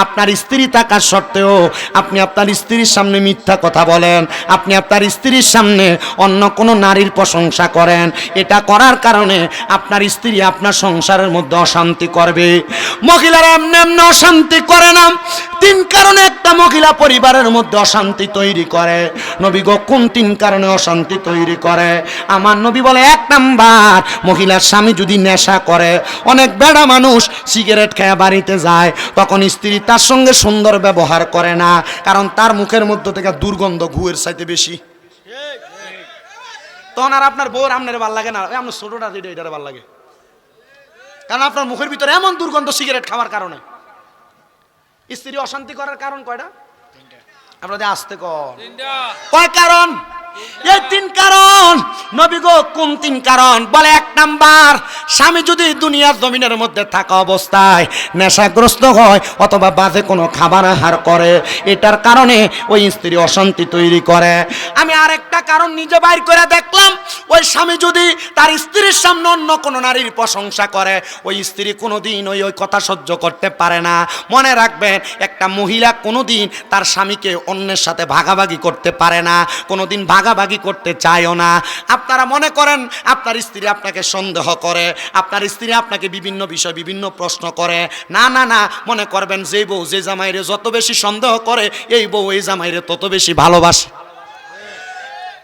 আপনার স্ত্রী থাকা সত্ত্বেও আপনি আপনার স্ত্রীর সামনে মিথ্যা কথা বলেন, আপনি আপনার স্ত্রীর সামনে অন্য কোনো নারীর প্রশংসা করেন, এটা করার কারণে আপনার স্ত্রী আপনার সংসারের মধ্যে অশান্তি করবে। মহিলারা এমনি এমনি অশান্তি করে না, তিন কারণে একটা মহিলা পরিবারের মধ্যে অশান্তি তৈরি করে। নবী গো কোন তিন কারণে অশান্তি তৈরি করে? আমার নবী বলে, এক নাম্বার, মহিলার স্বামী যদি নেশা করে। অনেক বেড়া মানুষ সিগারেট খেয়ে বাড়িতে যায়, তখন স্ত্রী তার সঙ্গে সুন্দর ব্যবহার করে না, কারণ তার মুখের মধ্যে থেকে দুর্গন্ধ ঘুয়ের চাইতে বেশি। তখন আর আপনার বউর আপনার ভাল লাগে না, আপনার ছোটটা এটার ভাল লাগে, কারণ আপনার মুখের ভিতরে এমন দুর্গন্ধ সিগারেট খাওয়ার কারণে। স্ত্রী অশান্তি করার কারণ কয়টা? আপনাদের আসতে কয় কারণ? এই তিন কারণ। নবী গো কোন তিন কারণ? বলে, এক নাম্বার, স্বামী যদি দুনিয়ার জমিনের মধ্যে থাকা অবস্থায় নেশাগ্রস্ত হয় অথবা বাজে কোনো খাবার আহার করে, এটার কারণে ওই স্ত্রী অশান্তি তৈরি করে। আমি আরেকটা কারণ নিজে বাইর করে দেখলাম, ওই স্বামী যদি তার স্ত্রীর সামনে অন্য কোনো নারীর প্রশংসা করে, ওই স্ত্রী কোনোদিন ওই কথা সহ্য করতে পারে না। মনে রাখবেন, একটা মহিলা কোনোদিন তার স্বামীকে অন্যের সাথে ভাগাভাগি করতে পারে না, কোনোদিন ভাগাভাগি করতে চায়ও না। আপনারা মনে করেন আপনার স্ত্রী আপনাকে সন্দেহ করে, আপনার স্ত্রী আপনাকে বিভিন্ন বিষয় বিভিন্ন প্রশ্ন করে, না না না, মনে করবেন যে বউ যে জামাইরে যত বেশি সন্দেহ করে, এই বউ এই জামাইরে তত বেশি ভালোবাসে।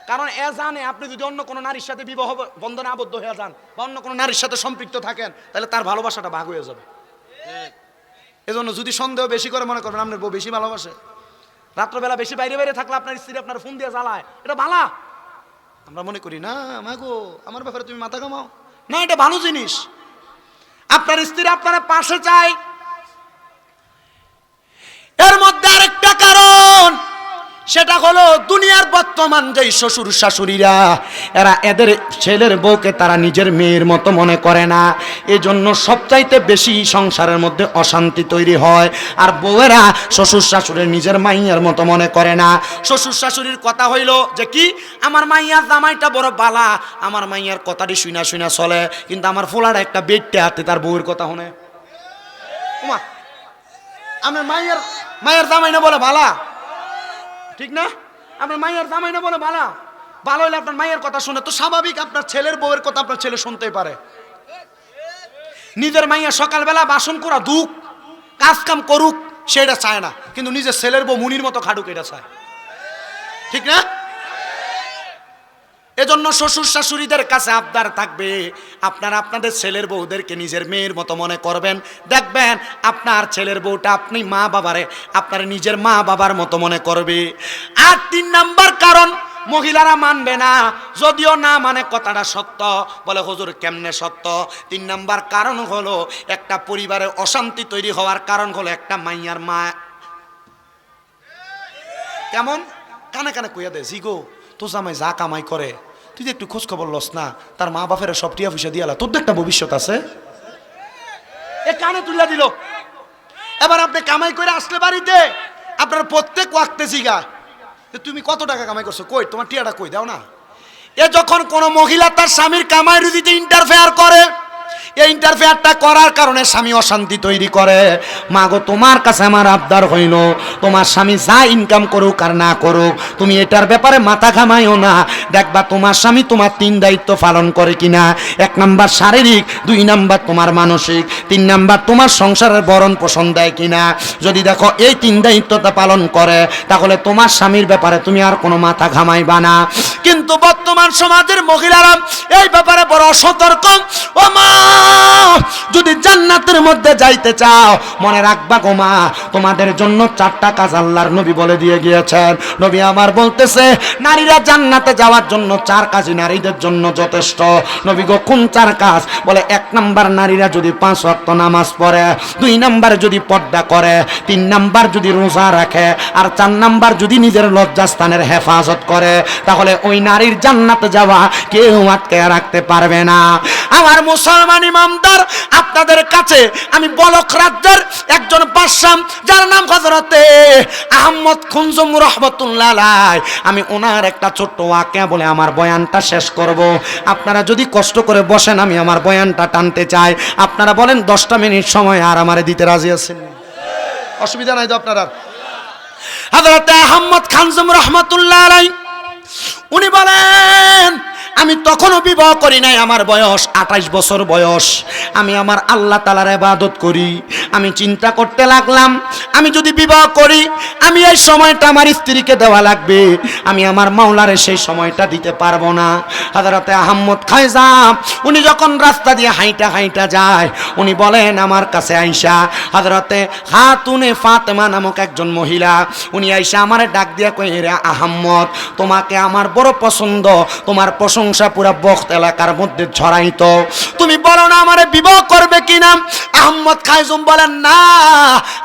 কারণ এ জানে আপনি যদি অন্য কোনো নারীর সাথে বিবাহ বন্ধনে আবদ্ধ হয়ে যান বা অন্য কোনো নারীর সাথে সম্পৃক্ত থাকেন, তাহলে তার ভালোবাসাটা ভাগ হয়ে যাবে। এজন্য যদি সন্দেহ বেশি করে, মনে করবেন আপনার বউ বেশি ভালোবাসে, রাত্রবেলা বেশি বাইরে বাইরে থাকলে আপনার স্ত্রী আপনার ফোন দিয়ে জ্বালায়, এটা ভালো। আমরা মনে করি না, মাগো আমার ব্যাপারে তুমি মাথা ঘামাও না, এটা ভালো জিনিস। আপনার স্ত্রী আপনার পাশে চাই। এর মধ্যে আরেকটা কারণ, সেটা হলো দুনিয়ার বর্তমান যেই শ্বশুর শাশুড়িরা, এরা এদের ছেলের বউকে তারা নিজের মেয়ের মতো মনে করে না, এজন্য সবচাইতে বেশি সংসারের মধ্যে অশান্তি তৈরি হয়। আর বউয়েরা শ্বশুর শাশুড়ির নিজের মাইয়ার মতো মনে করে না। শ্বশুর শাশুড়ির কথা হইল যে কি, আমার মাইয়ার জামাইটা বড় বালা, আমার মাইয়ার কথাটি শুনা শুনা চলে, কিন্তু আমার ফোলাটা একটা বেডতে হাতে তার বউয়ের কথা শুনে। আমার মাইয়ার জামাই না বলে বালা, ঠিক না? আপনার মাইয়ার জামাই না বলে ভালো, ভালো হলে আপনার মাইয়ের কথা শুনে তো স্বাভাবিক আপনার ছেলের বউয়ের কথা আপনার ছেলে শুনতেই পারে। নিজের মাইয়া সকালবেলা বাসন করা দুঃখ, কাজ কাম করুক, সেটা চায় না, কিন্তু নিজের ছেলের বউ মুনির মতো খাটুক এটা চায়, ঠিক না? এজন্য শ্বশুর শাশুড়িদের কাছে আবদার থাকবে, আপনারা আপনাদের ছেলের বউদেরকে নিজের মেয়ের মতো মনে করবেন, দেখবেন আপনার ছেলের বউটা আপনি মা বাবারে আপনার নিজের মা বাবার মতো মনে করবে। আর তিন নাম্বার কারণ, মহিলারা মানবে না, যদিও না মানে কথাটা সত্য। বলে হুজুর কেমনে সত্য? তিন নাম্বার কারণ হলো, একটা পরিবারে অশান্তি তৈরি হওয়ার কারণ হলো একটা মাইয়ার মা কেমন কানে কানে কইয়া দেয়, জিগো তো জামাই যা কামাই করে তুই একটু খোঁজ খবর লস না, তার মা বাপের সব টিয়া পয়সা দিয়ালা, তোর তো একটা ভবিষ্যৎ আছে। এ কানে তুলে দিল। এবার আপনি কামাই করে আসলে বাড়িতে, আপনার প্রত্যেক ওয়াক্তে জিগা তুমি কত টাকা কামাই করছো, কই তোমার টিয়াটা কই দাও না। এ যখন কোনো মহিলা তার স্বামীর কামাই রুজিতে ইন্টারফেয়ার করে, এই ইন্টারফেয়ারটা করার কারণে স্বামী অশান্তি তৈরি করে। মা গো তোমার কাছে আমার আবদার হইল, তোমার স্বামী যা ইনকাম করুক আর না করুক, তুমি এটার ব্যাপারে মাথা ঘামাইও না। দেখবা তোমার স্বামী তোমার তিন দায়িত্ব পালন করে কিনা। এক নাম্বার শারীরিক, দুই নাম্বার তোমার মানসিক, তিন নাম্বার তোমার সংসারের ভরণ পোষণ দেয় কিনা। যদি দেখো এই তিন দায়িত্বটা পালন করে, তাহলে তোমার স্বামীর ব্যাপারে তুমি আর কোনো মাথা ঘামাইবা না। কিন্তু বর্তমান সমাজের মহিলারা এই ব্যাপারে বড় সতর্ক। ও মা, যদি জান্নাতের মধ্যে যাইতে চাও, মনে রাখবা গো মা, তোমাদের জন্য চারটা কাজ আল্লাহর নবী বলে দিয়ে গিয়েছেন। নবী আমার বলতেছে, নারীরা জান্নাতে যাওয়ার জন্য চার কাজই নারীদের জন্য যথেষ্ট। নবী গো কোন চার কাজ? বলে, এক নাম্বার, নারীরা যদি 5 ওয়াক্ত নামাজ পড়ে, 2 নাম্বার যদি পর্দা করে, 3 নাম্বার যদি রোজা রাখে, আর 4 নাম্বার যদি নিজের লজ্জাস্থানের হেফাজত করে, তাহলে ওই নারীর জান্নাতে যাওয়া কেউ আটকে রাখতে পারবে না। আমার মুসলমান ইমামদার, আপনাদের কাছে আমি বলক রাজ্যের একজন বাদশা, যার নাম হযরতে আহমদ খুনজুম রাহমাতুল্লাহ আলাইহি, আমি ওনার একটা ছোট্ট ওয়াকিয়া বলে আমার বয়ানটা শেষ করব। আপনারা যদি কষ্ট করে বসেন, আমি আমার বয়ানটা টানতে চাই। আপনারা বলেন 10টা মিনিট সময় আর আমারে দিতে রাজি আছেন? অসুবিধা নাই তো আপনার? হযরত আহমদ খানজুম রাহমাতুল্লাহ আলাইহি উনি বলেন, আমি তখনও বিবাহ করি নাই, আমার বয়স 28 বছর বয়স। আমি আমার আল্লাহ তাআলার ইবাদত করি। আমি চিন্তা করতে লাগলাম, আমি যদি বিবাহ করি, আমি এই সময়টা আমার স্ত্রীকে দেওয়া লাগবে, আমি আমার মাওলারে সেই সময়টা দিতে পারবো না। হযরতে আহমদ খানজুম উনি যখন রাস্তা দিয়ে হাইটা হাইটা যায়, উনি বলেন আমার কাছে আয়েশা, হযরতে খাতুনে ফাতেমা নামক একজন মহিলা, উনি আয়েশা আমারে ডাক দিয়া কই, রে আহমদ, তোমাকে আমার বড় পছন্দ, তোমার প্রশংসা পুরা বখত এলাকার মধ্যে ছড়াইতো, তুমি বলো না আমারে বিবাহ করবে কিনা? আহমদ খানজুম বলেন, না,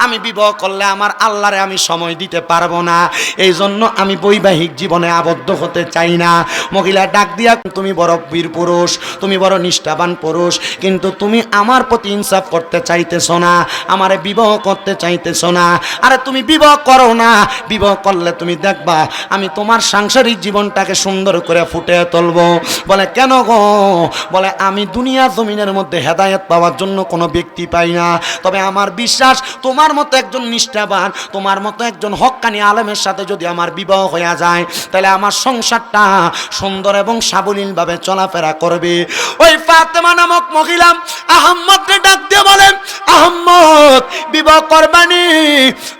আমি বিবাহ করলে আমার আল্লাহরে আমি সময় দিতে পারবো না, এই জন্য আমি বৈবাহিক জীবনে আবদ্ধ হতে চাই না। মহিলা ডাক দিয়া, তুমি বড় বীর পুরুষ, তুমি বড় নিষ্ঠাবান পুরুষ, কিন্তু তুমি আমার প্রতি ইনসাফ করতে চাইতেছো না, আমারে বিবাহ করতে চাইতেছো না। আরে তুমি বিবাহ করো না, বিবাহ করলে তুমি দেখবা আমি তোমার সাংসারিক জীবনটাকে সুন্দর করে ফুটে তুলবো। বলে কেন গো? বলে আমি দুনিয়া জমিনের মধ্যে হেদায়েত পাওয়ার জন্য কোনো ব্যক্তি পাই না, তবে আমার বিশ্বাস তোমার মতো একজন নিষ্ঠাবান, তোমার মতো একজন হক্কানি আলেমের সাথে যদি আমার বিবাহ হয়ে যায়, তাহলে আমার সংসারটা সুন্দর এবং সাবলীলভাবে চলাফেরা করবে। ওই ফাতেমা নামক মহিলা আহম্মদকে ডাক দিয়ে বলেন, আহম্মদ বিবাহ করবানি?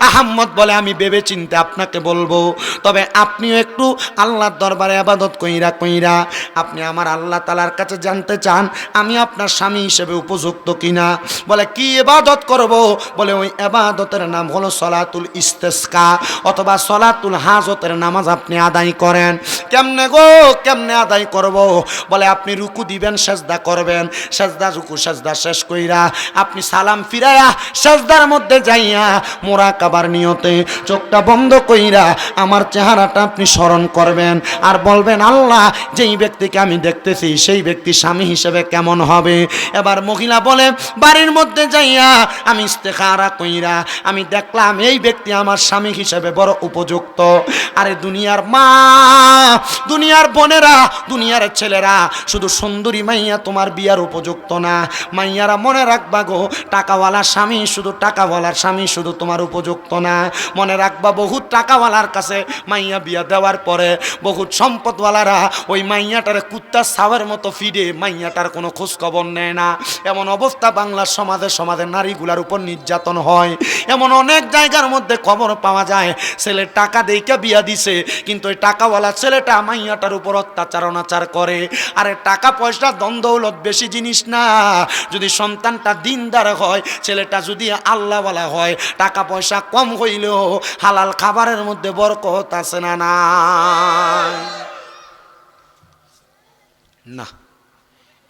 আহম্মদ বলে, আমি ভেবে চিন্তে আপনাকে বলবো, তবে আপনিও একটু আল্লাহর দরবারে ইবাদত কইরা কইরা আপনি আমার আল্লাহ তাআলার কাছে জানতে চান আমি আপনার স্বামী হিসেবে উপযুক্ত কিনা। বলে কি ইবাদত করব? বলে ওই ইবাদতের নাম হলো সলাতুল ইস্তিসকা অথবা সলাতুল হাজতের নামাজ আপনি আদায় করেন। কেমনে গো, কেমনে আদায় করব? বলে আপনি রুকু দিবেন, সেজদা করবেন, সেজদা রুকু সেজদা শেষ কইরা আপনি সালাম ফিরায়া সেজদার মধ্যে যাইয়া মুরাকাবার নিয়তে চোখটা বন্ধ কইরা আমার চেহারাটা আপনি স্মরণ করবেন আর বলবেন, আল্লাহ, যেই ব্যক্তিকে আমি দেখতেছি সেই ব্যক্তি স্বামী হিসেবে কেমন হবে। এবার মহিলা বলে, বাড়ির মধ্যে যাইয়া আমি ইস্তেখারা কইরা আমি দেখলাম এই ব্যক্তি আমার স্বামী হিসেবে বড় উপযুক্ত। আরে দুনিয়ার মা, দুনিয়ার বোনেরা, দুনিয়ার ছেলেরা, শুধু সুন্দরী মাইয়া তোমার বিয়ার উপযুক্ত না। মাইয়ারা মনে রাখবা গো, টাকাওয়ালা স্বামী, শুধু টাকাওয়ালার স্বামী শুধু তোমার উপযুক্ত না। মনে রাখবা, বহুত টাকাওয়ালার কাছে মাইয়া বিয়া দেওয়ার পরে বহুত সম্পদওয়ালারা ওই মাইয়াটারে কুত্তা সাওয়ার মতো ফিডে, মাইয়াটার কোনো খোঁজ খবর নেয় না। এমন অবস্থা বাংলার সমাজের নারীগুলার উপর নির্যাতন হয়। এমন অনেক জায়গার মধ্যে খবর পাওয়া যায়, ছেলে টাকা দেইকা বিয়া দিছে, কিন্তু ওই টাকাওয়ালা ছেলেটা মাইয়াটার উপর অত্যাচার অনাচার করে। আরে টাকা পয়সা ধন দৌলত বেশি জিনিস না, যদি সন্তানটা দিনদার হয়, ছেলেটা যদি আল্লাহওয়ালা হয়, টাকা পয়সা কম হইলেও হালাল খাবারের মধ্যে বরকত আছে না? না,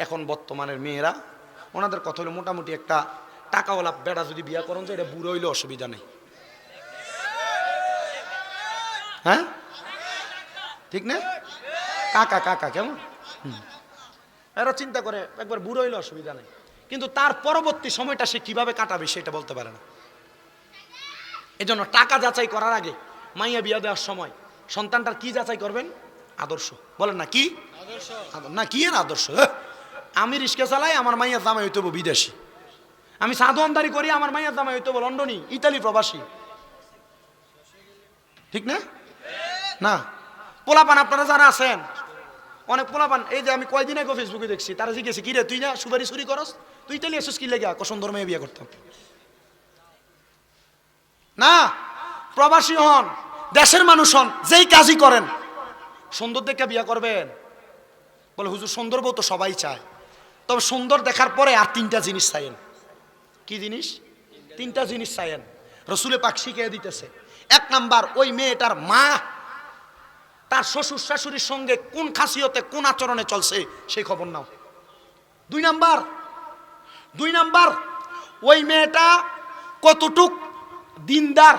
এখন বর্তমানের মেয়েরা, ওনাদের কথা হলো মোটামুটি একটা টাকাওয়ালা বেড়া যদি বিয়া করেন যে এটা বুড়ো হইলে অসুবিধা নেই। হ্যাঁ, ঠিক না? কাকা কাকা কেমন? এরা চিন্তা করে একবার বুড়ো হইলে অসুবিধা নেই, কিন্তু তার পরবর্তী সময়টা সে কিভাবে কাটাবে সেটা বলতে পারে না। এজন্য টাকা যাচাই করার আগে মাইয়া বিয়া দেওয়ার সময় সন্তানটার কি যাচাই করবেন? আদর্শ। বলেন না কি আদর্শ? না কি এর আদর্শ? আমি রিক্সা চালাই, আমার মাইয়ার জামাই হইতে বিদেশি। আমি সাধুয়ানদারি করি, আমার মাইয়ার জামাই হইতে লন্ডনী, ইতালি প্রবাসী। ঠিক না? না, পোলাপান আপনারা যারা আছেন, অনেক পোলাপান, এই যে আমি কয়দিন আগে ফেসবুকে দেখছি, তারা জিজ্ঞেস, কি রে তুই না সুপারি চুরি করস, তুই ইতালি আসছিস কি লেগে? সুন্দর মেয়ে বিয়ে করতাম না। প্রবাসী হন, দেশের মানুষ হন, যেই কাজই করেন, সুন্দর দেখে বিয়ে করবেন। বলে হুজুর সুন্দর বউ তো সবাই চায়, তবে সুন্দর দেখার পরে আর তিনটা জিনিস চাইেন। কি জিনিস? তিনটা জিনিস চাইেন। রসুলে পাক শিখিয়ে দিতেছে। এক নাম্বার, ওই মেয়েটার মা তার শ্বশুর শাশুড়ির সঙ্গে কোন খাসিয়তে কোন আচরণে চলছে সেই খবর নাও। দুই নাম্বার, ওই মেয়েটা কতটুক দিনদার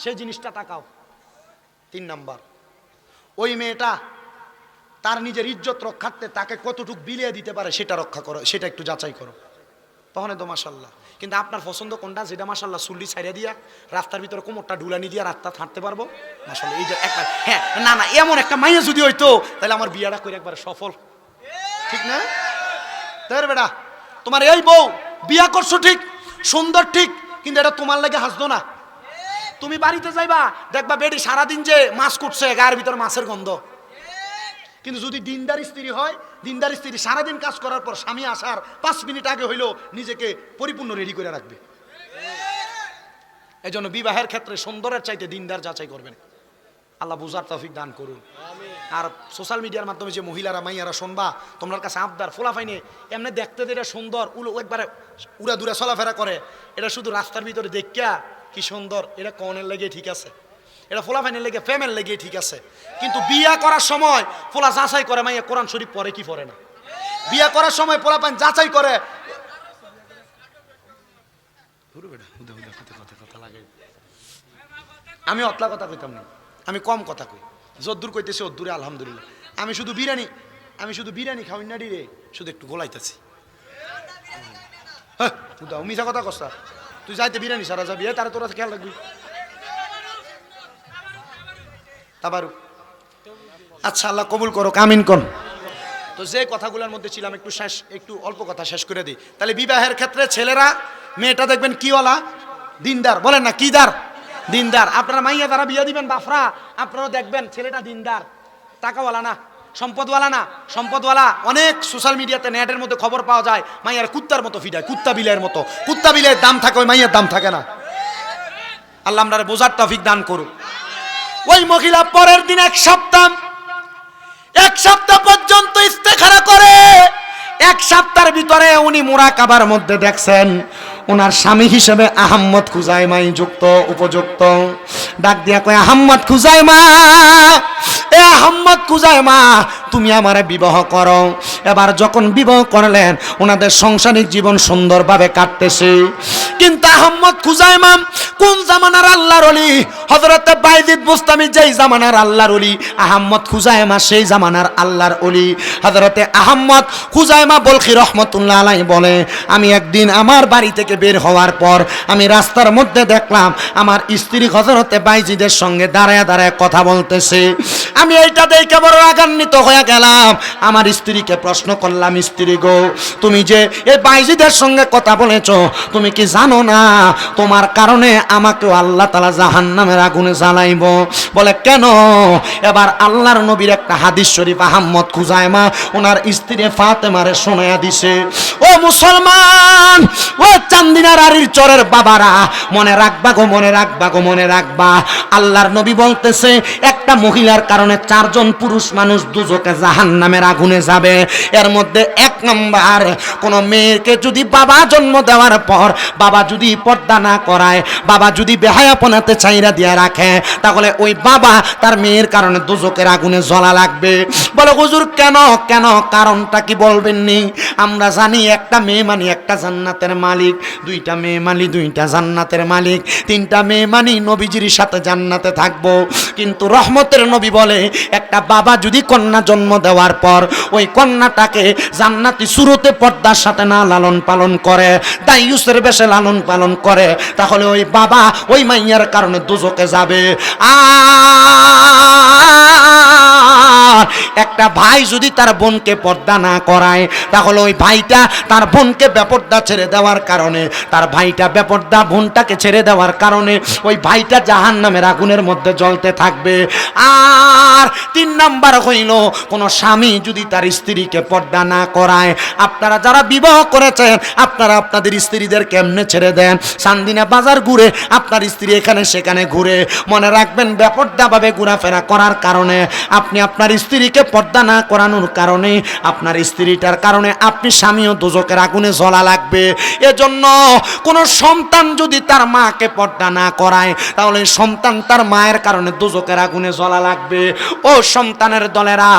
সেই জিনিসটা তাকাও। 3 নাম্বার, ওই মেয়েটা তার নিজের ইজ্জত রক্ষার্থে তাকে কতটুক বিলিয়ে দিতে পারে সেটা রক্ষা করো, সেটা একটু যাচাই করো। তখন তো মাশাল্লাহ। কিন্তু আপনার পছন্দ কোনটা? যেটা মাশাল্লাহ চুল্লি ছাইড়া দিয়া রাস্তার ভিতরে কোমরটা ডুলানি দিয়া রাস্তা হাঁটতে পারবো, মাশাল্লাহ এইটা একটা। হ্যাঁ, না না, এমন একটা মাইয়া যদি হইতো তাহলে আমার বিয়াটা করে একবারে সফল। ঠিক না? তাই বেটা, তোমার এই বউ বিয়া করছো ঠিক, সুন্দর ঠিক, কিন্তু এটা তোমার লাগে হাসতো না। তুমি বাড়িতে যাইবা দেখবা বেডি সারাদিন যে মাছ কুটছে গায়ের ভিতর মাছের গন্ধ। কিন্তু যদি দিনদার স্ত্রী হয়, দিনদার স্ত্রী সারাদিন কাজ করার পর স্বামী আসার 5 মিনিট আগে হইলো নিজেকে পরিপূর্ণ রেডি করে রাখবে। এই জন্য বিবাহের ক্ষেত্রে সুন্দরের চাইতে দিনদার যাচাই করবেন। আল্লাহ বুঝার তৌফিক দান করুন। আর সোশ্যাল মিডিয়ার মাধ্যমে যে মহিলারা মাইয়ারা শুনবা, তোমার কাছে আবদার ফোলা ফাইনে এমনি দেখতে এটা সুন্দর, একবারে উড়া দুরা চলাফেরা করে, এটা শুধু রাস্তার ভিতরে দেখিয়া কি সুন্দর, এটা কনের লেগে ঠিক আছে, এটা ফোলা ফাইনের লেগে ফেমের লেগে ঠিক আছে। কিন্তু বিয়া করার সময় ফোলা যাচাই করে মাইয়া কোরআন শরীফ পড়ে কি পড়ে না। বিয়া করার সময় ফোলা ফাইন যাচাই করে। আমি অতলা কথা কইতাম না, আমি কম কথা কই, যদ্দূর কইতেছি ওদ্দূরে আলহামদুলিল্লাহ। আমি শুধু বিরিয়ানি খাওয়াই না রে, শুধু একটু গোলাইতেছি। হ্যাঁ মিশা কথা কস, তুই যাইতে বিরিয়ানি সারা যাবি, তারা তোরা খেয়াল রাখবি। তাবারুক। আচ্ছা আল্লাহ কবুল করো, আমিন কোন। তো যে কথাগুলোর মধ্যে ছিলাম একটু অল্প কথা শেষ করে দিই। তাহলে বিবাহের ক্ষেত্রে ছেলেরা মেয়েটা দেখবেন কিওয়ালা, দিনদার, বলেন না কি দার, দিনদার। আপনারা মাইয়া দ্বারা বিয়ে দিবেন বাফরা, আপনারাও দেখবেন ছেলেটা দিনদার, টাকাওয়ালা না, সম্পদওয়ালা না, সম্পদওয়ালা। অনেক সোশ্যাল মিডিয়াতে নেটের মধ্যে খবর পাওয়া যায় মাইয়ার কুত্তার মতো ফিডায়, কুত্তা বিলের মতো। কুত্তা বিলের দাম থাকে, ওই মাইয়ার দাম থাকে না। আল্লাহ আমরা বোঝার তৌফিক দান করুক। ওই মহিলা পরের দিন এক সপ্তাহ পর্যন্ত ইস্তেখারা করে। 1 সপ্তাহের ভিতরে উনি মুরাকাবার মধ্যে দেখছেন ওনার স্বামী হিসেবে আহম্মদ খুজাইমাই উপযুক্ত। ডাক দিয়া কয়, আহম্মদ খুজাইমা, এ আহম্মদ খুজাইমা, তুমি আমারে বিবাহ করো। এবার যখন বিবাহ করলেন ওনাদের সাংসারিক জীবন সুন্দরভাবে কাটতেছে। কিন্তু আহম্মদ খুজাইমা কোন জামানার আল্লাহর ওলি? হযরতে বাইজিদ বুস্তামি যেই জামানার আল্লাহর ওলি, আহম্মদ খুজাইমা সেই জামানার আল্লাহর ওলি। হযরতে আহম্মদ খুজাইমা বলখি রহমাতুল্লাহ আলাইহি বলে, আমি একদিন আমার বাড়ি থেকে বের হওয়ার পর আমি রাস্তার মধ্যে দেখলাম আমার স্ত্রী হযরতে বাইজিদের সঙ্গে দাঁড়ায় দাঁড়ায় কথা বলতেছে। আমি এইটা দেখে বড় রাগান্বিত হয়ে গেলাম। আমার স্ত্রীকে প্রশ্ন করলাম, স্ত্রী গো, তুমি যে এই বাইজিদের সঙ্গে কথা বলেছো, তুমি কি জানো না তোমার কারণে আমাকেও আল্লাহ তাআলা জাহান্নামের আগুনে জ্বালাইব? বলে কেন? এবার আল্লাহর নবীর একটা হাদিস শরীফ আহম্মদ খুজাইমা ওনার স্ত্রী ফাতেমারে শোনায়া দিছে। ও মুসলমান, ও চান্দিনার আরির চরের বাবারা, মনে রাখবা গো, মনে রাখবা গো, মনে রাখবা। আল্লাহর নবী বলতেছে একটা মহিলার কারণে 4 জন পুরুষ মানুষ দুজকে জাহান্নামের আগুনে যাবে। এর মধ্যে 1 নাম্বার, কোন মেয়েকে যদি বাবা জন্ম দেওয়ার পর বাবা যদি পর্দা না করায়, বাবা যদি বেহায়াপনাতে চাইরা দিয়ে রাখে, তাহলে ওই বাবা তার মেয়ের কারণে দুজকের আগুনে জ্বলা লাগবে। বলে হুজুর কেন কেন, কারণটা কি বলবেননি? আমরা জানি একটা মেয়ে মানে একটা জান্নাতের মালিক, 2টা মেয়ে মানে 2টা জান্নাতের মালিক, 3টা মেয়ে মানে নবীজির সাথে জান্নাতে থাকবো। কিন্তু রহমতের নবী বলে একটা বাবা যদি কন্যা জন্ম দেওয়ার পর ওই কন্যাটাকে জান্নাতি সুরতে পর্দার সাথে না লালন পালন করে, দায়ুসের বেশে লালন পালন করে, তাহলে ওই বাবা ওই মাইয়ার কারণে দুজকে যাবে। আর একটা ভাই যদি তার বোনকে পর্দা না করায়, তাহলে ওই ভাইটা তার বোনকে বেপর্দা ছেড়ে দেওয়ার কারণে, তার ভাইটা বেপর্দা বোনটাকে ছেড়ে দেওয়ার কারণে ওই ভাইটা জাহান্নামের আগুনের মধ্যে জ্বলতে থাকবে। আর 3 নাম্বার হইল কোন স্বামী যদি তার স্ত্রীকে পর্দা না করায়। আপনারা যারা বিবাহ করেছেন আপনারা আপনাদের স্ত্রীদের কেমনে ছেড়ে দেন? চান্দিনা বাজার ঘুরে আপনার স্ত্রী এখানে সেখানে ঘুরে। মনে রাখবেন বেপর্দাভাবে ঘোরাফেরা করার কারণে, আপনি আপনার স্ত্রীকে পর্দা না করানোর কারণে, আপনার স্ত্রীটার কারণে আপনি স্বামীও দোজকের আগুনে জ্বলা লাগবে। এজন্য কোন সন্তান যদি তার মাকে পর্দা না করায়, তাহলে সন্তান তার মায়ের কারণে দোজকের আগুনে জ্বলা লাগবে। ও সন্তানের দলেরা,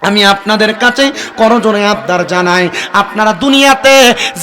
আমি আপনাদের কাছে করজোড়ে আবদার জানাই, আপনারা দুনিয়াতে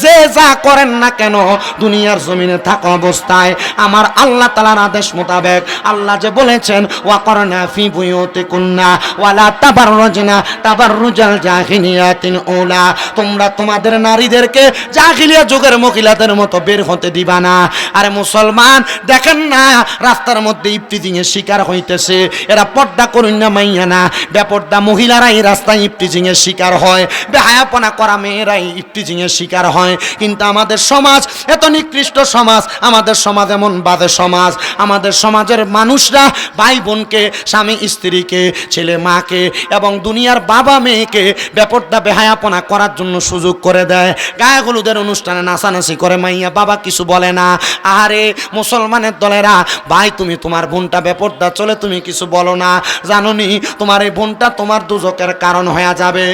যে যা করেন না কেন, দুনিয়ার জমিনে থাকা অবস্থায় আমার আল্লাহ তাআলার আদেশ মোতাবেক আল্লাহ যে বলেছেন ওয়াকরনা ফি বুয়ুতিকুন্না ওয়ালা তাবাররুজনা তাবাররুজাল জাহিলিয়াতিল উলা, তোমরা তোমাদের নারীদেরকে জাহিলিয়া যুগের মহিলাদের মতো বের হতে দিবা না। আরে মুসলমান, দেখেন না রাস্তার মধ্যে ইফতিজিং এর শিকার হইতেছে, এরা পর্দা করুন না মাইয়া না, বেপর্দা মহিলারা রাস্তায় ইফটিজিং এর শিকার হয়, বেহায়াপনা করা মেয়েরাই ইফটিজিং এর শিকার হয়। কিন্তু আমাদের সমাজ এত নিকৃষ্ট সমাজ, আমাদের সমাজ এমন বাজে সমাজ, আমাদের সমাজের মানুষরা ভাই বোনকে, স্বামী স্ত্রীকে, ছেলে মাকে এবং দুনিয়ার বাবা মেয়েকে বেপরদা বেহায়াপনা করার জন্য সুযোগ করে দেয়। গায়ে হলুদের অনুষ্ঠানে নাচানাচি করে, মাইয়া বাবা কিছু বলে না। আরে মুসলমানের দলেরা, ভাই তুমি তোমার বোনটা বেপরদা চলে তুমি কিছু বলো না, জানোনি তোমার এই বোনটা তোমার দুজকের কারণ হয়ে যাবে।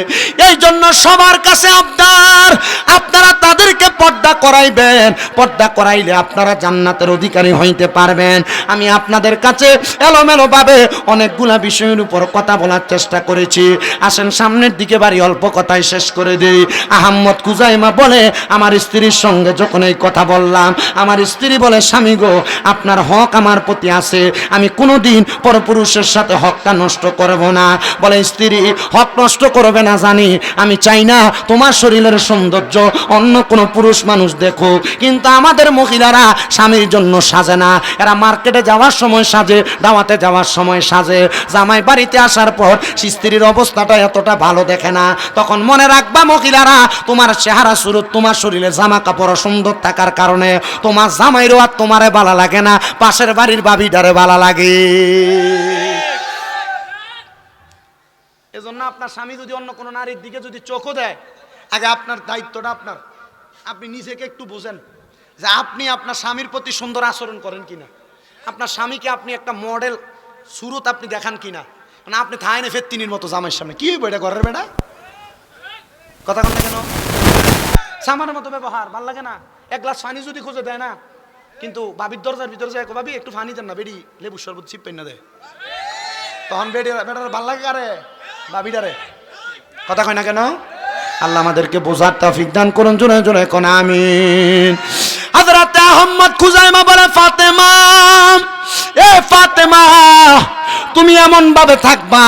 এই জন্য সবার কাছে আবদার, আপনারা তাদেরকে পর্দা করাইবেন, পর্দা করাইলে আপনারা জান্নাতের অধিকারী হইতে পারবেন। আমি আপনাদের কাছে এলোমেলো ভাবে অনেকগুলা বিষয়ের উপর কথা বলার চেষ্টা করেছি। আসেন সামনের দিকে বাড়ি, অল্প কথাই শেষ করে দেই। আহম্মদ খুজাইমা বলে, আমার স্ত্রীর সঙ্গে যখন এই কথা বললাম, আমার স্ত্রী বলে, স্বামী গো আপনার হক আমার প্রতি আছে, আমি কোনোদিন পরপুরুষের সাথে হকটা নষ্ট করব না। বলে স্ত্রী হক নষ্ট করবে না জানি, আমি চাই না তোমার শরীরের সৌন্দর্য অন্য কোনো পুরুষ মানুষ দেখুক, কিন্তু আমাদের মহিলারা স্বামীর জন্য সাজে না। এরা মার্কেটে যাওয়ার সময় সাজে, দাওয়াতে যাওয়ার সময় সাজে, জামাই বাড়িতে আসার পর স্ত্রীর অবস্থাটা এতটা ভালো দেখে না। তখন মনে রাখবা মহিলারা, তোমার চেহারা সুরত, তোমার শরীরে জামা কাপড় সুন্দর থাকার কারণে তোমার জামাইরও আর তোমারে ভালো লাগে না, পাশের বাড়ির বাবিটারে ভালো লাগে। এজন্য আপনার স্বামী যদি অন্য কোনো নারীর দিকে যদি চোখও দেয়, আগে আপনার দায়িত্বটা আপনার, আপনি নিজেকে একটু বুঝেন যে আপনি আপনার স্বামীর প্রতি সুন্দর আচরণ করেন কিনা, আপনার স্বামীকে আপনি একটা মডেল সুরত আপনি দেখান কিনা। মানে আপনি থাইনে ফেত্তিনির মতো জামাইয়ের সামনে কি বেটা ঘরের বেটা কথা কন না কেন, সামানের মতো ব্যবহার ভাল লাগে না। এক গ্লাস পানি যদি খুঁজে দেয় না, কিন্তু বাবির দরজার ভিতরে যায়, ভাবি একটু পানি দেন না, বেডি লেবু শরবত চিপ পেন না দেয়, তখন বেটার ভাল লাগে কারে, বাবিটারে। কথা কয় না কেন? আল্লাহ আমাদেরকে বোঝার তৌফিক দান করুন, জোরে জোরে কোন আমিন। হযরত আহমদ খুজাইমা বলে, ফাতেমা, এ ফাতেমা তুমি এমন ভাবে থাকবা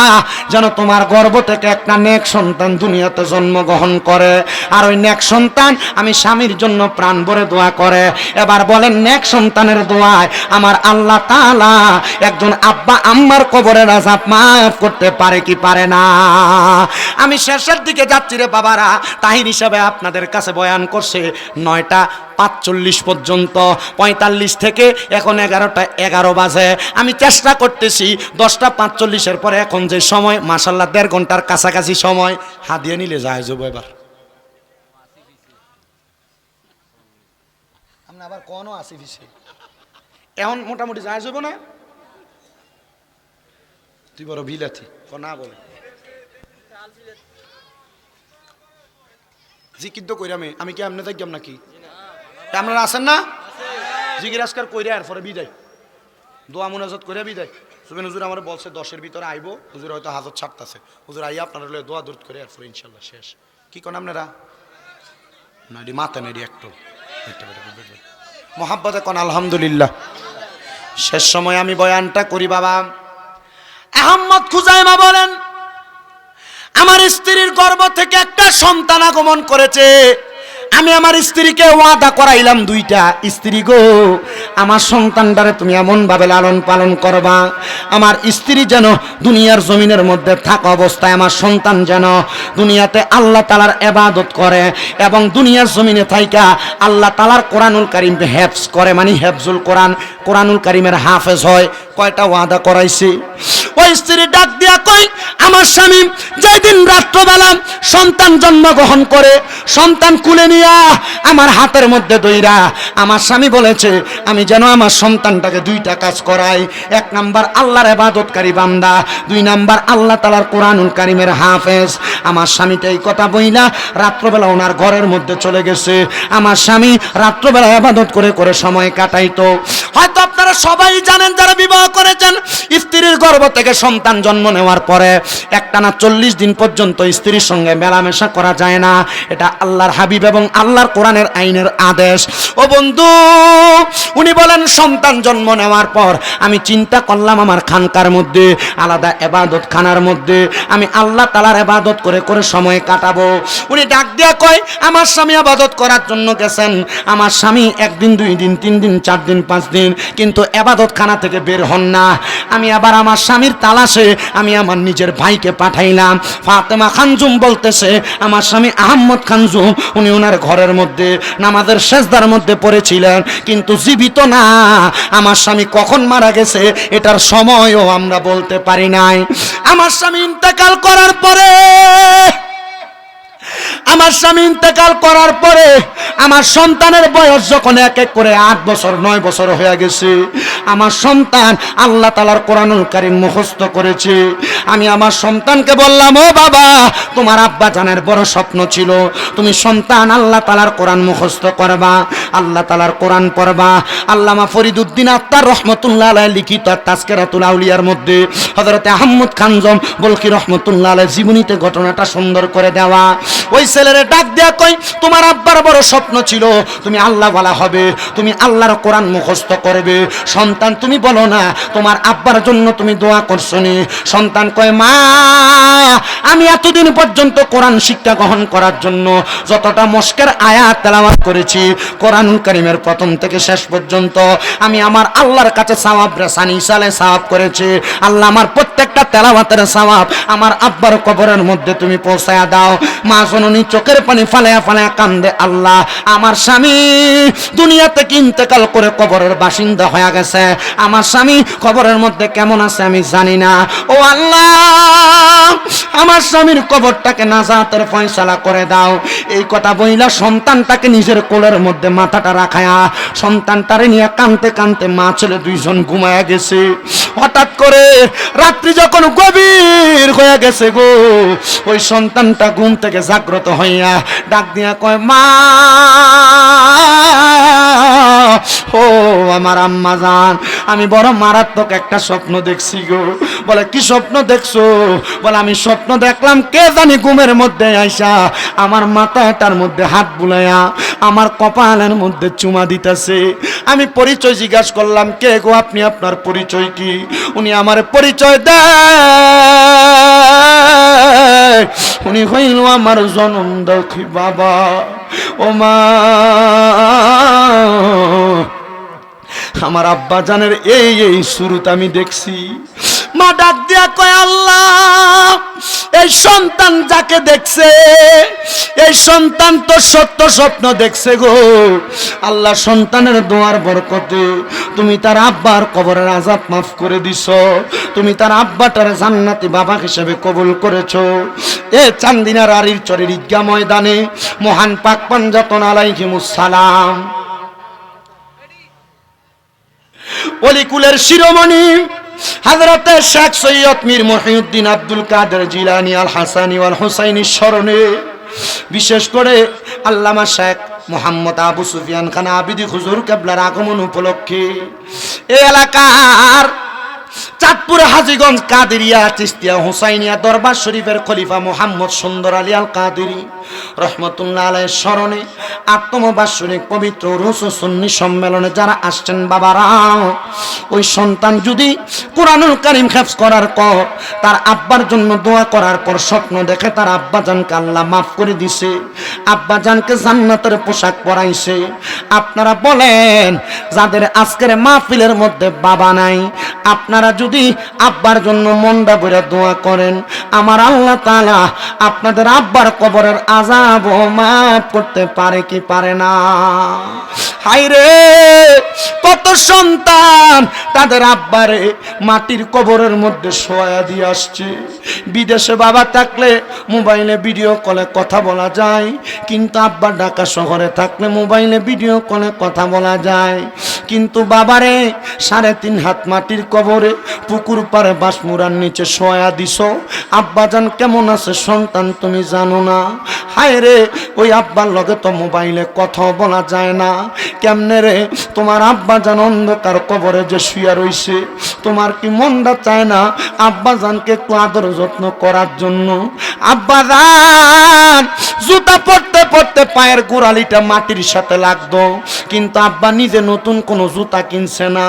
যেন তোমার গর্ভ থেকে একটা নেক সন্তান দুনিয়াতে জন্মগ্রহণ করে, আর ওই নেক সন্তান আমি স্বামীর জন্য প্রাণ ভরে দোয়া করে। এবার বলেন, নেক সন্তানের দোয়ায় আমার আল্লাহ তাআলা একজন আব্বা আম্মার কবরের আযাব মাফ করতে পারে কি পারে না? আমি শেষের দিকে যাচ্ছি রে বাবারা, তাহির হিসাবে আপনাদের কাছে বয়ান করছে 9টা 45 পর্যন্ত, 45 থেকে এখন 11টা 11 বাজে। আমি চেষ্টা করতেছি 10টা 45-এর পরে এখন যে সময়, মাশাআল্লাহ 1.5 ঘন্টার কাছাকাছি সময়, হাদিয়া নিলে যায় যাবো। এবার আমরা আবার কোনো আসি ফিসে এখন মোটামুটি যায় যাবো না? তুই বড় বিলাতি না বলে জিকির তো কইরাম, আমি কি এমনি থাকলাম নাকি? আপনারা আছেন না? জিকির আজকার কইরা এরপরে বিদায়, দোয়া মুনাজাত করে বিদায়। সুবেন হুজুর আমার বলছে 10-এর ভিতরে আইবো, হুজুর হয়তো হাজত ছাড়তেছে, হুজুর আইয়া আপনারা দোয়া দূর করে এরপরে ইনশাল্লাহ শেষ। কি কোন আপনারা না মাথা নেই একটু মোহাব্বতে কোন আলহামদুলিল্লাহ। শেষ সময় আমি বয়ানটা করি বাবা। আহমদ খুজাইমা বলেন, আমার স্ত্রীর গর্ভ থেকে একটা সন্তান আগমন করেছে। আমি আমার স্ত্রীকে ওয়াদা করাইলাম, 2টা, স্ত্রী গো আমার সন্তানটারে তুমি এমন ভাবে লালন পালন করবা, আমার স্ত্রী যেন দুনিয়ার জমিনের মধ্যে থাকা অবস্থায় আমার সন্তান যেন দুনিয়াতে আল্লাহ তাআলার ইবাদত করে এবং দুনিয়ার জমিনে থাইকা আল্লাহ তাআলার কোরআনুল কারীম হেফজ করে, মানে হেফজুল কোরআন, কোরআনুল কারীমের হাফেজ হয়। কয়টা ওয়াদা করাইছি? ওই স্ত্রী ডাক দিয়া কই, আমার স্বামী যেদিন রাত্রবেলা সন্তান জন্মগ্রহণ করে, সন্তান কুলে নিয়া আমার হাতের মধ্যে দইরা আমার স্বামী বলেছে আমি যেন আমার সন্তানটাকে 2টা কাজ করাই। 1 নাম্বার আল্লাহর ইবাদতকারী বান্দা, 2 নাম্বার আল্লাহ তাআলার কোরআনুল কারীমের হাফেজ। আমার স্বামীটা এই কথা বইলা রাত্রবেলা ওনার ঘরের মধ্যে চলে গেছে। আমার স্বামী রাত্রবেলা ইবাদত করে করে সময় কাটাইতো। হয়তো আপনারা সবাই জানেন যারা বিবাহ করেছেন, স্ত্রীর গর্ভ থেকে সন্তান জন্ম নেওয়ার পরে একটানা 40 দিন পর্যন্ত স্ত্রীর সঙ্গে মেলামেশা করা যায় না। এটা আল্লাহর হাবিব এবং আল্লাহর কোরআনের আইনের আদেশ। ও বন্ধু, উনি বলেন সন্তান জন্ম নেওয়ার পর আমি চিন্তা করলাম আমার খানকার মধ্যে, আলাদা ইবাদত খানার মধ্যে আমি আল্লাহ তাআলার ইবাদত করে করে সময় কাটাবো। উনি ডাক দিয়া কয়, আমার স্বামী ইবাদত করার জন্য গেছেন। আমার স্বামী 1 দিন 2 দিন 3 দিন 4 দিন 5 দিন দিন, কিন্তু এবাদতখানা থেকে বের হন না। আমি আবার আমার স্বামীর তালাশে আমি আমার নিজের ভাইকে পাঠাইলাম। ফাতেমা খানজুম বলতেছে আমার স্বামী আহমদ খানজুম উনি ওনার ঘরের মধ্যে নামাজের সেজদার মধ্যে পড়েছিলেন, কিন্তু জীবিত না। আমার স্বামী কখন মারা গেছে এটার সময়ও আমরা বলতে পারি নাই। আমার স্বামী ইন্তেকাল করার পরে আমার সন্তানের বয়স যখন এক এক করে 8 বছর 9 বছর হয়ে গেছে, আমার সন্তান আল্লাহ তাআলার কোরআনুল কারীম মুখস্থ করেছে। আমি আমার সন্তানকে বললাম, ও বাবা, তোমার আব্বা জানের বড় স্বপ্ন ছিল তুমি সন্তান আল্লাহ তাআলার কোরআন মুখস্থ করবা, আল্লাহ তাআলার কোরআন পড়বা। আল্লামা ফরিদউদ্দিন আত্তার রহমতুল্লাহ আলাইহি লিখিত তাজকিরাতুল আউলিয়ার মধ্যে হযরত আহমদ খানজম বলকি রহমতুল্লাহ আলাইহি জীবনীতে ঘটনাটা সুন্দর করে দেওয়া। ওই ছেলেরে ডাক দেয়া কই, তোমার আব্বার বড় স্বপ্ন ছিল তুমি আল্লাহ ওয়ালা হবে, তুমি আল্লাহর কোরআন মুখস্থ করবে। সন্তান তুমি বলো না তোমার আব্বার জন্য তুমি দোয়া করছো নি? সন্তান কয়, মা আমি এতদিন পর্যন্ত কোরআন শিক্ষা গ্রহণ করার জন্য যতটা মস্কের আয়াত তেলাওয়াত করেছি কোরআনুল কারীমের প্রথম থেকে শেষ পর্যন্ত আমি আমার আল্লাহর কাছে সওয়াব রেসানি সালে সওয়াব করেছি। আল্লাহ আমার প্রত্যেকটা তেলাওয়াতের সওয়াব আমার আব্বার কবরের মধ্যে তুমি পৌঁছায়া দাও। মা জননী চোখের পানি ফালায়া ফালায়া কান্দে, আল্লাহ আমার স্বামী দুনিয়া থেকে ইন্তেকাল করে কবরের বাসিন্দা হয়ে গেছে, আমার স্বামী কবরের মধ্যে কেমন আছে আমি জানি না। ও আল্লাহ আমার স্বামীর কবরটাকে নাজাতের ফয়সালা করে দাও। এই কথা বইলা সন্তানটাকে নিজের কোলের মধ্যে মাথাটা রাখায়া সন্তানটারে নিয়ে কাঁদতে কাঁদতে মা ছেলে দুইজন ঘুমায়া গেছে। হঠাৎ করে রাত্রি যখন গভীর হয়ে গেছে গো, ওই সন্তানটা ঘুম থেকে জাগ্রত হইয়া ডাক দিয়া কয়, মা ও আমার আম্মা জান, আমি বড় মারাত্মক একটা স্বপ্ন দেখছি গো। বলে কি স্বপ্ন দেখছো? বলে আমি স্বপ্ন দেখলাম কে জানি ঘুমের মধ্যে আইসা আমার মাথাটার মধ্যে হাত বুলাইয়া আমার কপালের মধ্যে চুমা দিতেছে। আমি পরিচয় জিজ্ঞাসা করলাম, কে গো আপনি, আপনার পরিচয় কি? উনি আমার পরিচয় দেয়, উনি হইল আমার জনম দুঃখী বাবা। ও মা আমার আব্বা জানের এই শুরুতে আমি দেখছি। মা ডাক দিয়া কয়, আল্লাহ এই সন্তান যাকে দেখছে এই সন্তান তো সত্য স্বপ্ন দেখছে গো। আল্লাহ সন্তানের দোয়ার বরকতে তুমি তার আব্বার কবরের আযাব মাফ করে দিছো, তুমি তার আব্বাটার জান্নাতি বাবা হিসেবে কবুল করেছো। এ চান্দিনার আরির চরের ঈদগাহ ময়দানে মহান পাক পাঞ্জাতন আলাইহিমুস সালাম অলিকুলের শিরোমণি হযরতে শেখ সৈয়দ মীর মহিউদ্দিন আব্দুল কাদের জিলানী আল হাসানী ওয়াল হুসাইনির স্মরণে বিশেষ করে আল্লামা শেখ মোহাম্মদ আবু সুফিয়ান খান আবিদি হুজুর কেবলার আগমন উপলক্ষে এই এলাকার চাঁদপুর হাজীগঞ্জ কাদেরিয়া চিশতিয়া হুসাইনিয়া দরবার শরীফের খলিফা মোহাম্মদ সুন্দর আলী আল কাদেরী রহমতুল্লাহ আলাইহির স্মরণে আত্মবাৎসরিক পবিত্র উরুস ও সুন্নি সম্মেলনে যারা আসছেন বাবারা, ওই সন্তান যদি কোরআনুল কারীম হিফজ করার পর তার আব্বার জন্য দোয়া করার পর স্বপ্ন দেখে তার আব্বাজানকে আল্লাহ মাফ করে দিছে, আব্বাজানকে জান্নাতের পোশাক পরাইছে, আপনারা বলেন যাদের আজকের মাহফিলের মধ্যে বাবা নাই, আপনারা যদি আব্বার জন্য মনটা ভরে দোয়া করেন আমার আল্লাহ তাআলা আপনাদের আব্বার কবরের আযাব মাফ করতে পারে কি পারে না? হায়রে কত সন্তান তাদের আব্বারে মাটির কবরের মধ্যে শোয়া দিয়ে আসছে। বিদেশে বাবা থাকলে মোবাইলে ভিডিও কলে কথা বলা যায়, কিন্তু আব্বা ঢাকা শহরে থাকলে মোবাইলে ভিডিও কলে কথা বলা যায়, কিন্তু বাবারে 3.5 হাত মাটির কবরে পুকুর পাড়ে বাঁশমুড়ার নিচে শোয়া দিছ। আব্বাজান কেমন আছে সন্তান তুমি জানো না? হায় রে ওই আব্বার লগে তো মোবাইলে কথা বলা যায় না, কেমনে রে তোমার আব্বাজান অন্ধকার কবরে যে শুয়ে রইছে, তোমার কি মনটা চায় না আব্বাজানকে একটু আদর যত্ন করার জন্য? আব্বাজান জুতা পরতে পরতে পায়ের গোড়ালিটা মাটির সাথে লাগতো, কিন্তু আব্বা নিজে নতুন কোন এখনো জুতা কিনছে না।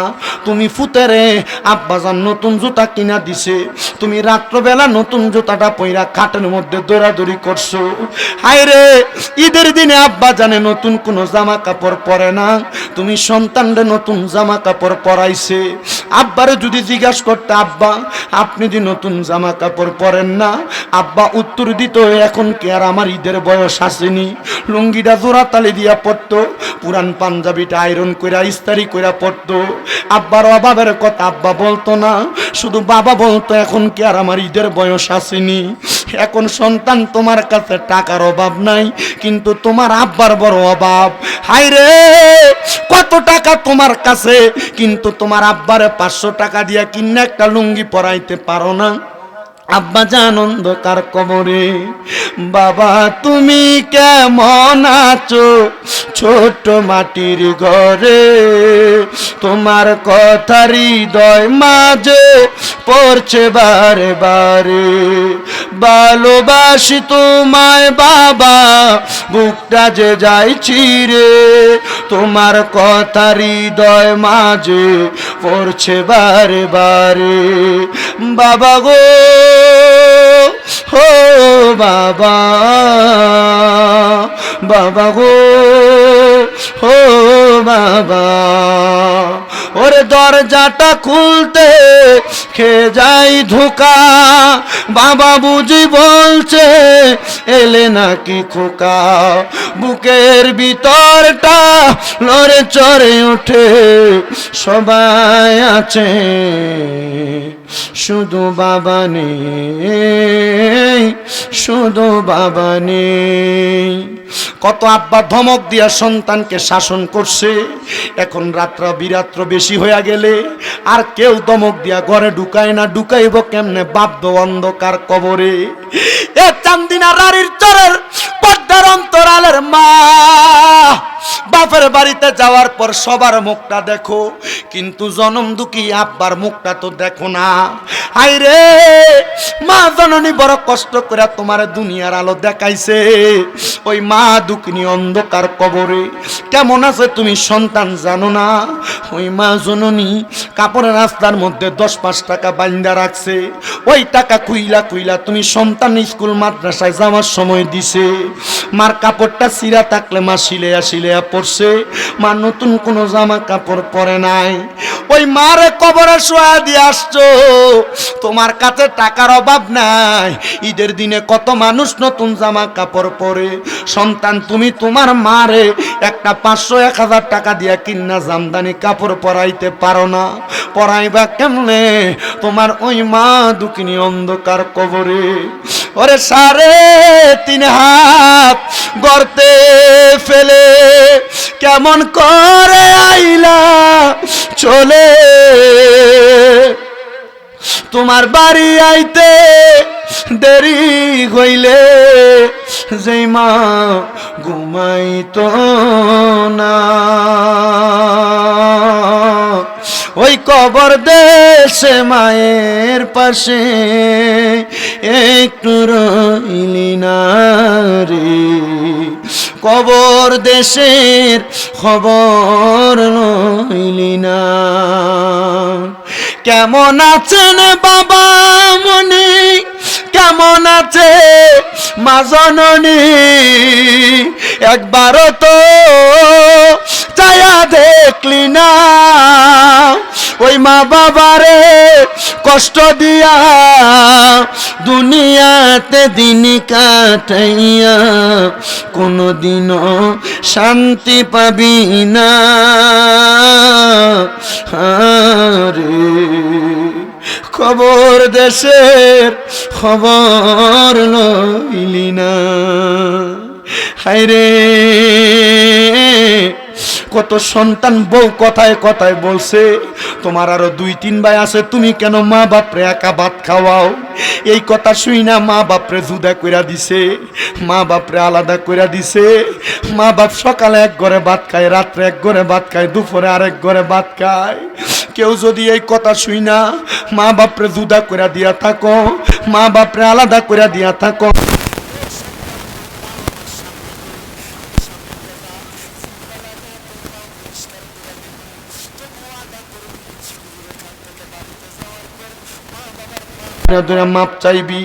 তুমি ফুতেরে আব্বাজান নতুন জুতা কিনা দিছে, তুমি রাত্রবেলা নতুন জুতাটা পইরা খাটের মধ্যে দৌড়াদৌড়ি করছো। হায় রে, ঈদের দিনে আব্বা জানে নতুন কোনো জামা কাপড় পরে না, তুমি সন্তানরে নতুন জামা কাপড় পরাইছে। আব্বারে যদি জিজ্ঞাসা করতে, আব্বা আপনি যে নতুন জামা কাপড় পরেন না, আব্বা উত্তর দিত, এখন কি আর আমার ঈদের বয়স আসেনি? লুঙ্গিটা জোড়া তালি দিয়া পড়তো, পুরান পাঞ্জাবিটা আয়রন কইরা ইস্তারি কইরা পড়তো। আব্বার অভাবের কথা আব্বা বলতো না, শুধু বাবা বলতো, এখন কি আর আমার ঈদের বয়স আসেনি? এখন সন্তান তোমার কাছে টাকার অভাব নাই, কিন্তু তোমার আব্বার বড় অভাব। হায় রে, কত টাকা তোমার কাছে, কিন্তু তোমার আব্বারে 500 টাকা দিয়া কিনে একটা লুঙ্গি পরাইতে পারো না। আব্বা জান অন্ধকার কবরে, বাবা তুমি কেমন আছো ছোট মাটির ঘরে, তোমার কথা হৃদয় মাঝে পড়ছে বারে বারে, ভালোবাসি তোমায় বাবা বুকটা যে যায় ছিঁড়ে, তোমার কথা হৃদয় মাঝে পড়ছে বারে বারে, বাবা গো হো বাবা, বাবা গো হো বাবা, ওরে দরজাটা খুলতে খেয়ে যাই ধোকা, বাবা বুঝি বলছে এলে নাকি খোকা, বুকের ভিতরটা লড়ে চড়ে ওঠে, সবাই আছে শুধু বাবা নেই, শুধু বাবা নেই। কত আব্বা ধমক দিয়া সন্তানকে শাসন করছে, এখন রাত্র বিরাত্র বেশি হইয়া গেলে আর কেউ ধমক দিয়া ঘরে ঢুকায় না, ঢুকাইব কেমনে বাধ্য অন্ধকার কবরে। এ চান্দিনা রানীর চরের পর্দার অন্তরালের মা, বাপের বাড়িতে যাওয়ার পর সবার মুখটা দেখো, কিন্তু জনম দুঃখী আব্বার মুখটা তো দেখো না। হায় রে, মা জননী বড় কষ্ট করে তোমার দুনিয়ার আলো দেখাইছে, ওই মা দুঃখিনী অন্ধকার কবরে কেমন আছে তুমি সন্তান জানো না। ওই মা জননী কাপড়ের রাস্তার মধ্যে 10-5 টাকা বাইন্দা রাখছে, ওই টাকা কুইলা কুইলা তুমি সন্তান স্কুল মাদ্রাসায় যাওয়ার সময় দিছে। মার কাপড়টা ছিঁড়া থাকলে মা সিলেয়া সিলেয়া পড়ছে, মা নতুন কোনো জামা কাপড় পরে নাই। ওই মারে কবরে শোয়া দিয়ে আসছো, তোমার কাছে টাকার অভাব নাই। ঈদের দিনে কত মানুষ নতুন জামা কাপড় পরে, সন্তান তুমি তোমার মারে একটা 500-1000 টাকা দিয়া কিন্না জামদানি কাপড় পরাইতে পারো না, পরাইবা কেমনে? তোমার ওই মা দুঃখিনী অন্ধকার কবরে। ওরে 3.5 হাত গর্তে ফেলে কেমন করে আইলা চলে, তোমার বাড়ি আইতে দেরি হইলে যেই মা ঘুমাইতো না, ওই কবর দেশে মায়ের পাশে একটু রইলি না রে, কবর দেশের খবর রইলি না। কেমন আছেন বাবা মনি, কেমন আছে মা জননী, একবারও তো চায়া দেখলি না, ওই মা বাবারে কষ্ট দিয়া দুনিয়াতে দিন কাটাইয়া কোনদিনও শান্তি পাবি না রে, খবর দেশের খবর লইলি না। হায় রে, কত সন্তান বউ কথায় কথায় বলছে তোমার আরো 2-3 ভাই আছে, তুমি কেন মা বাপরে একা ভাত খাওয়াও? এই কথা শুই না মা বাপরে জুদা কইরা দিছে, মা বাপরে আলাদা কইরা দিছে। মা বাপ সকালে এক ঘরে ভাত খায়, রাত্রে এক ঘরে ভাত খায়, দুপুরে আরেক ঘরে ভাত খায়। কেউ যদি এই কথা শুই না মা বাপরে জুদা কইরা দিয়া থাকো, মা বাপরে আলাদা কইরা দিয়া থাকো, ধরে মাপ চাইবি।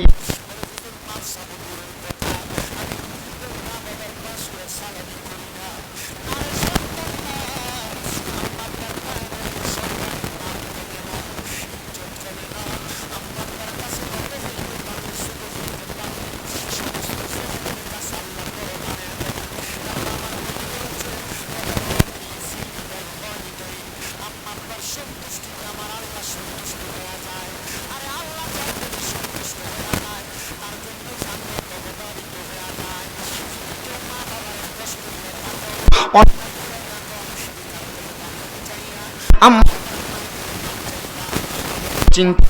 চিন্তা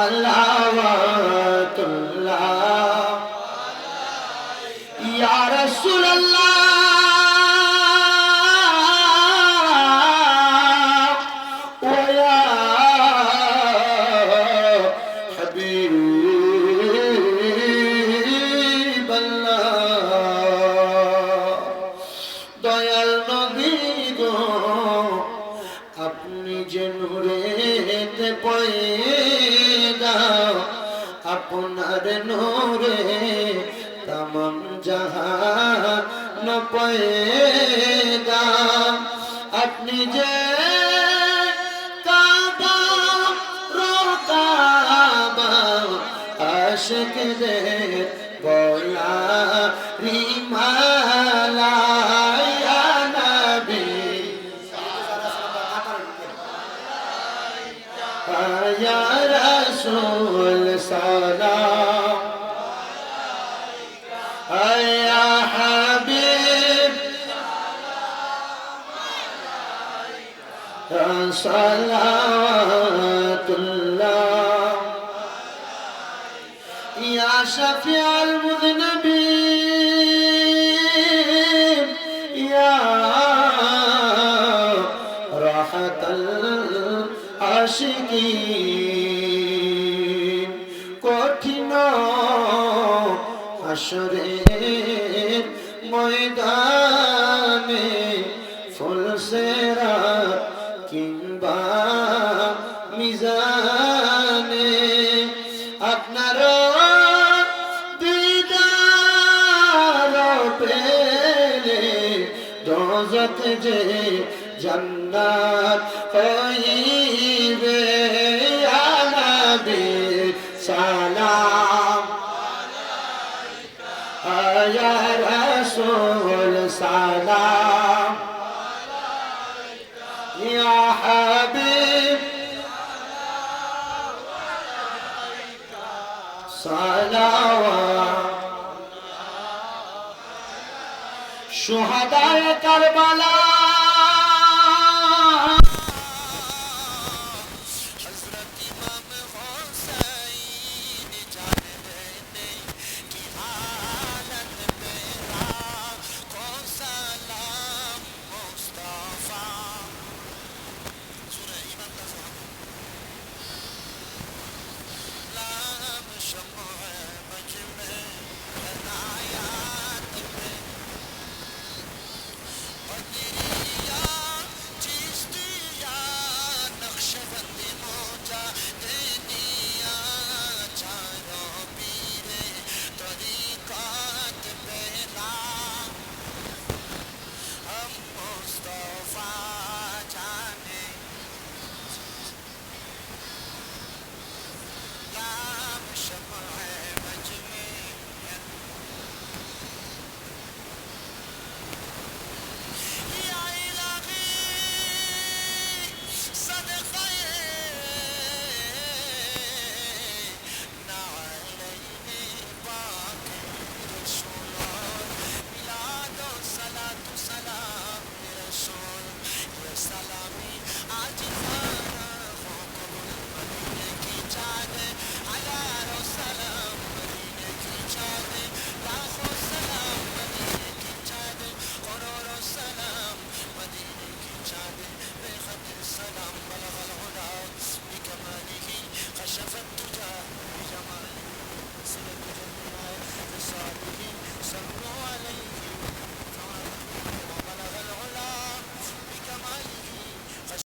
সালাওয়াতুল্লাহ ইয়া রাসূলুল্লাহ ওয়া ইয়া হাবিবাল্লাহ দয়াল নবী গো আপনি যে নূরেতে পয়দা আপনার নূরে तमाम जहान पैदा अपनी जे काबा रोकाबा आशिक दे बोला रिमाला या नबी या रसूल सलाम يا حبيب صلوات الله يا شفيع المذنبين يا راحة العاشقين কঠিন হাশরের ময়দানে ফুলসেরা কিংবা মিজানে আপনার দিদার পেলে দোজখ যে জান্নাত হইবে ইয়া নবী সালাম يا رسول سلام يا حبيب صلوات شهداء كربلاء